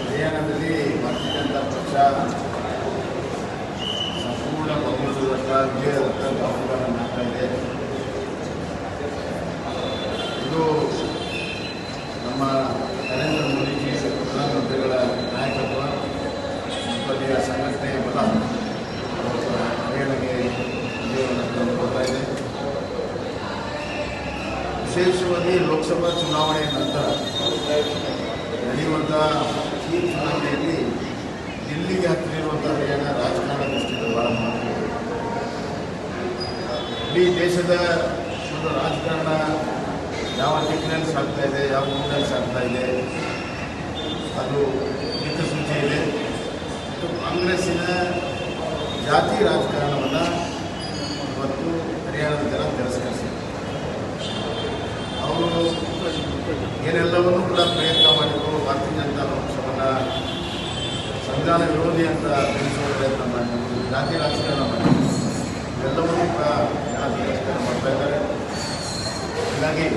ಹರಿಯಾಣದಲ್ಲಿ ಭಾರತೀಯ ಜನತಾ ಪಕ್ಷ ಸಂಪೂರ್ಣ ಬಹುಮತದತ್ತ ವಿಜಯದತ್ತ ದಾಪುಗಾರ ಮಾಡ್ತಾ ಇದೆ. ಇದು ನಮ್ಮ ನರೇಂದ್ರ ಮೋದಿಜಿ ಪ್ರಧಾನಮಂತ್ರಿಗಳ ನಾಯಕತ್ವ ಮತ್ತು ಅಲ್ಲಿಯ ಸಂಘಟನೆಯ ಬಲ ಹರಿಯಾಣಗೆ ವಿಜಯವನ್ನು ಕೊಡ್ತಾ ಇದೆ. ವಿಶೇಷವಾಗಿ ಲೋಕಸಭಾ ಚುನಾವಣೆಯ ನಂತರ ನಡೆಯುವಂಥ ಈ ಚುನಾವಣೆಯಲ್ಲಿ ದಿಲ್ಲಿಗೆ ಹತ್ತಿರುವಂಥ ಹರಿಯಾಣ ರಾಜಕಾರಣ ದೃಷ್ಟಿಯಿಂದ ಬಹಳ ಮಹತ್ವ. ಇಡೀ ದೇಶದ ಒಂದು ರಾಜಕಾರಣ ಯಾವ ದಿಕ್ಕಿನಲ್ಲಿ ಸಾಗ್ತಾ ಇದೆ, ಯಾವ ಮೂಡಲ್ಲಿ ಸಾಗ್ತಾ ಇದೆ, ಅದು ದಿಕ್ಕಸೂಚಿ ಇದೆ. ಮತ್ತು ಕಾಂಗ್ರೆಸ್ಸಿನ ಜಾತಿ ರಾಜಕಾರಣವನ್ನು ಇವತ್ತು ಹರಿಯಾಣದ ಜನ ತಿರಸ್ಕರಿಸಿದ್ದಾರೆ. ಅವರು ಏನೆಲ್ಲವನ್ನೂ ಕೂಡ ಪ್ರಯತ್ನ ಮಾಡಿದರು. ಭಾರತೀಯ ಜನತಾ ಪಕ್ಷವನ್ನು ಸಂವಿಧಾನ ವಿರೋಧಿ ಅಂತ ತಿಳಿಸುವ ಪ್ರಯತ್ನ ಮಾಡಿದರು, ಜಾತಿ ರಾಜಕಾರಣ ಮಾಡಿದರು. ಇವೆಲ್ಲವನ್ನೂ ಕೂಡ ಜನ ತಿರಸ್ಕಾರ ಮಾಡ್ತಾ ಇದ್ದಾರೆ. ಹೀಗಾಗಿ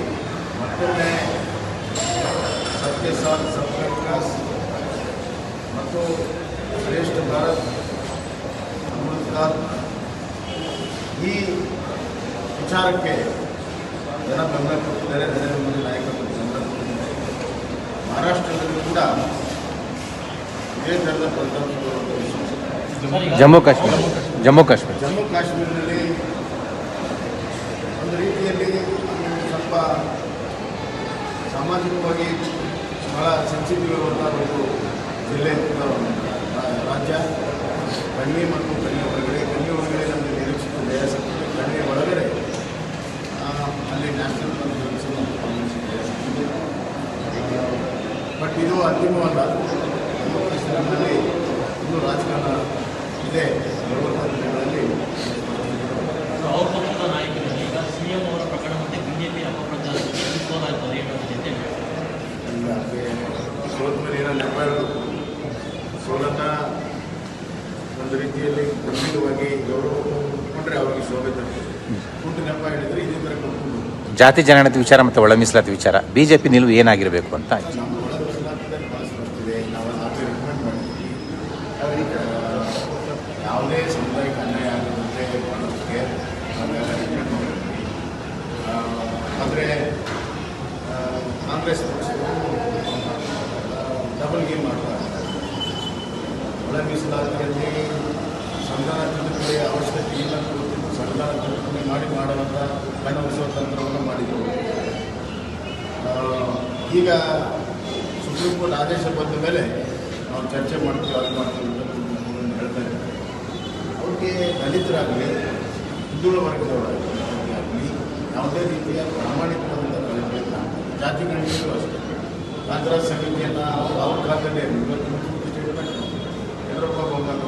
ಮತ್ತೊಮ್ಮೆ ಸತ್ಯ ಸಾಥ್ ಸಬ್ಕಾ ವಿಕಾಸ್ ಮತ್ತು ಶ್ರೇಷ್ಠ ಭಾರತ್ ಅಮೃತ್ ಕಾಲ್ ಈ ವಿಚಾರಕ್ಕೆ ಜನ ಬೆಂಬಲ ಕೊಟ್ಟಿದ್ದಾರೆ. ನರೇಂದ್ರ ಮೋದಿ ನಾಯಕತ್ವಕ್ಕೆ ಬೆಂಬಲ ಕೊಟ್ಟಿದ್ದಾರೆ. ಮಹಾರಾಷ್ಟ್ರದಲ್ಲೂ ಕೂಡ ಇದೇ ಥರದ ಫಲಿತಾಂಶಗಳು. ಜಮ್ಮು ಕಾಶ್ಮೀರದಲ್ಲಿ ಒಂದು ರೀತಿಯಲ್ಲಿ ಸ್ವಲ್ಪ ಸಾಮಾಜಿಕವಾಗಿ ಬಹಳ ಸೆನ್ಸಿಟಿವ್ ಇರುವಂಥ ಒಂದು ಜಿಲ್ಲೆ, ರಾಜ್ಯ. ಕಣಿವೆ ಮತ್ತು ಕಣಿವೆ ಒಳಗಡೆ ನಮಗೆ ನಿರೀಕ್ಷಿತ ದೇಹಶಕ್ತಿ, ಕಣಿವೆ ಒಳಗಡೆ ಅಲ್ಲಿ ನ್ಯಾಷನಲ್ ಕಾನ್ಫರೆನ್ಸನ್ನು ಬಟ್ ಇದು ಅಂತಿಮವಲ್ಲ. ಜಮ್ಮು ಕಾಶ್ಮೀರದಲ್ಲಿ ಇನ್ನೂ ರಾಜಕಾರಣ ಇದೆ. 70 ದಿನಗಳಲ್ಲಿ ಅವ್ರ ಪಕ್ಷದ ನಾಯಕರಲ್ಲಿ ಈಗ ಸಿಎಂ ಅವರ ಪ್ರಕರಣ ಮತ್ತು ಬಿಜೆಪಿ ಅಪಪ್ರಚಾರ ಸೋಲಾಗ್ತದೆ ಜೊತೆ ಸೋತ್ಮೇಲೆ ಏನೋ ನೆಪ ಹೇಳಬೇಕು. ಸೋಲನ್ನು ಒಂದು ರೀತಿಯಲ್ಲಿ ಗಂಭೀರವಾಗಿ ಗೌರವ ಕೊಟ್ಟರೆ ಅವರಿಗೆ ಶೋಭೆ ತರ್ತದೆ. ಕುಂಟು ನೆಪ ಹೇಳಿದರೆ ಇದೇ ಥರ ಕೊಟ್ಕೊಂಡು ಜಾತಿ ಜನಗಣತಿ ವಿಚಾರ ಮತ್ತು ಒಳ ಮೀಸಲಾತಿ ವಿಚಾರ ಬಿಜೆಪಿ ನಿಲುವು ಏನಾಗಿರಬೇಕು ಅಂತ ನಮ್ಮ ಒಳ ಮೀಸಲಾತಿಯಲ್ಲಿ ಭಾಳ ಬರ್ತಿದೆ. ನಾವು ನಾವೇ ರಿಕಮೆಂಡ್ ಮಾಡ್ತೀವಿ. ಯಾವುದೇ ಸಮುದಾಯಕ್ಕೆ ಅನ್ಯಾಯ ಆಗದಂತೆ ಮಾಡೋದಕ್ಕೆ ನಾವೆಲ್ಲ ರಿಕಮೆಂಡ್ ಮಾಡ್ತೀವಿ. ಆದರೆ ಕಾಂಗ್ರೆಸ್ ಪಕ್ಷಗಳು ಡಬಲ್ ಗೇಮ್ ಮಾಡ್ತಾ ಇದ್ದಾರೆ. ಒಳ ಮೀಸಲಾತಿಯಲ್ಲಿ ಸಂವಿಧಾನ ತಿದ್ದುಪಡಿಯ ಅವಶ್ಯಕತೆ ಇಲ್ಲ ಗೊತ್ತಿದ್ದು ಸಂವಿಧಾನ ತಿದ್ದುಪಡಿ ಮಾಡುವಂಥ ಕಣ್ಣೊರೆಸುವ ತಂತ್ರವನ್ನು ಮಾಡಿದರು. ಈಗ ಸುಪ್ರೀಂ ಕೋರ್ಟ್ ಆದೇಶ ಬಂದ ಮೇಲೆ ನಾವು ಚರ್ಚೆ ಮಾಡ್ತೀವಿ, ಅದು ಮಾಡ್ತೀವಿ ಅಂತ ಹೇಳ್ತಾ ಇದ್ದಾರೆ. ಅವ್ರಿಗೆ ದಲಿತರಾಗಲಿ ಹಿಂದುಳಿದ ವರ್ಗದವರಾಗಲಿ ಯಾವುದೇ ರೀತಿಯ ಪ್ರಾಮಾಣಿಕವಾದಂಥ ಪ್ರಯತ್ನ ಜಾತಿ ಗಣತಿಯಲ್ಲೂ ಅಷ್ಟೇ. ಕಾಂಗ್ರೆಸ್ ಸಮಿತಿಯನ್ನು ಅವ್ರ ಕಾಲದಲ್ಲೇ ಇವತ್ತು ಮುಖ್ಯಮಂತ್ರಿ ಸ್ಟೇಟ್ಮೆಂಟ್ ಯಡಿಯೂರಪ್ಪ ಹೋಗಬೇಕು.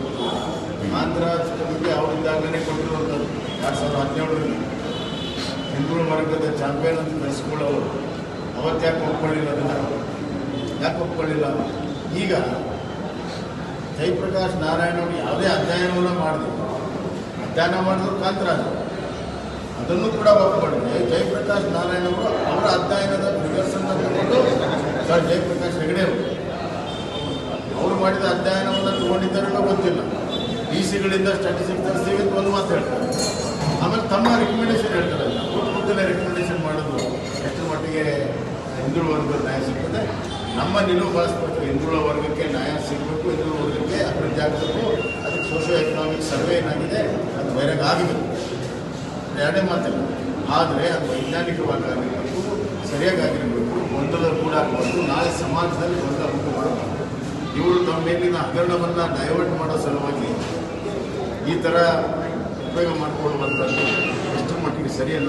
ಆಂಧ್ರ ಕಮಿಟಿ ಅವರಿಂದಾಗಲೇ ಕೊಟ್ಟಿರುವಂಥದ್ದು 2017ರಲ್ಲಿ ಹಿಂದುಳಿದ ವರ್ಗದ ಚಾಂಪಿಯನ್ ಅಂತ ನಡೆಸ್ಕೊಳ್ಳೋರು. ಅವತ್ತು ಯಾಕೆ ಒಪ್ಕೊಳ್ಳಿಲ್ಲ? ಯಾಕೆ ಒಪ್ಕೊಳ್ಳಿಲ್ಲ? ಈಗ ಜಯಪ್ರಕಾಶ್ ನಾರಾಯಣ ಅವರು ಯಾವುದೇ ಅಧ್ಯಯನವನ್ನು ಮಾಡಿದ್ರು ಕಾಂತರಾಜ್ ಅದನ್ನು ಕೂಡ ಒಪ್ಪಿಕೊಂಡಿದೆ. ಜಯಪ್ರಕಾಶ್ ನಾರಾಯಣ ಅವರು ಅವರ ಅಧ್ಯಯನದ ಫಿಗರ್ಸನ್ನು ತಗೊಂಡು ಸರ್ ಜಯಪ್ರಕಾಶ್ ಹೆಗಡೆ ಅವರು ಮಾಡಿದ ಅಧ್ಯಯನವನ್ನು ತಗೊಂಡಿದ್ದಾರೋ ಗೊತ್ತಿಲ್ಲ. ಡಿಸಿಗಳಿಂದ ಸ್ಟ್ಯಾಟಿಸ್ಟಿಕ್ಸ್ ತರಿಸ್ತೀವಿ ಅಂತ ಒಂದು ಮಾತು ಹೇಳ್ತಾರೆ. ಆಮೇಲೆ ತಮ್ಮ ರಿಕಮೆಂಡೇಶನ್ ಹೇಳ್ತಾರೆ. ಕೂಡಲೇ ರಿಕಮೆಂಡೇಶನ್ ಮಾಡೋದು ಎಷ್ಟು ಮಟ್ಟಿಗೆ ಹಿಂದುಳಿದ ವರ್ಗದ ನ್ಯಾಯ ಸಿಗ್ತದೆ. ನಮ್ಮ ನಿಲುವು ಬಳಸಬೇಕು. ಹಿಂದುಳಿದ ವರ್ಗಕ್ಕೆ ನ್ಯಾಯ ಸಿಗಬೇಕು, ಹಿಂದುಳಿದ ವರ್ಗಕ್ಕೆ ಅಭಿವೃದ್ಧಿ ಆಗಬೇಕು. ಅದಕ್ಕೆ ಸೋಷಿಯೋ ಎಕನಾಮಿಕ್ ಸರ್ವೆ ಏನಾಗಿದೆ ಅದು ಬಹಿರಂಗ ಆಗಬೇಕು, ಎರಡೇ ಮಾತಿಲ್ಲ. ಆದರೆ ಅದು ವೈಜ್ಞಾನಿಕವಾಗಿ ಆಗಿರಬೇಕು, ಸರಿಯಾಗಿ ಆಗಿರಬೇಕು. ಗೊಂದಲ ಕೂಡ ಆಗಬಾರ್ದು. ನಾಳೆ ಸಮಾಜದಲ್ಲಿ ಗೊಂದಲ ಉಂಟು ಮಾಡಬಾರ್ದು. ಇವರು ತಮ್ಮ ಮೇಲಿನ ಹಗರಣವನ್ನು ಡೈವರ್ಟ್ ಮಾಡೋ ಸಲುವಾಗಿ ಈ ಥರ ಉಪಯೋಗ ಮಾಡಿಕೊಳ್ಳುವಂಥದ್ದು ಎಷ್ಟು ಮಟ್ಟಿಗೆ ಸರಿಯಲ್ಲ.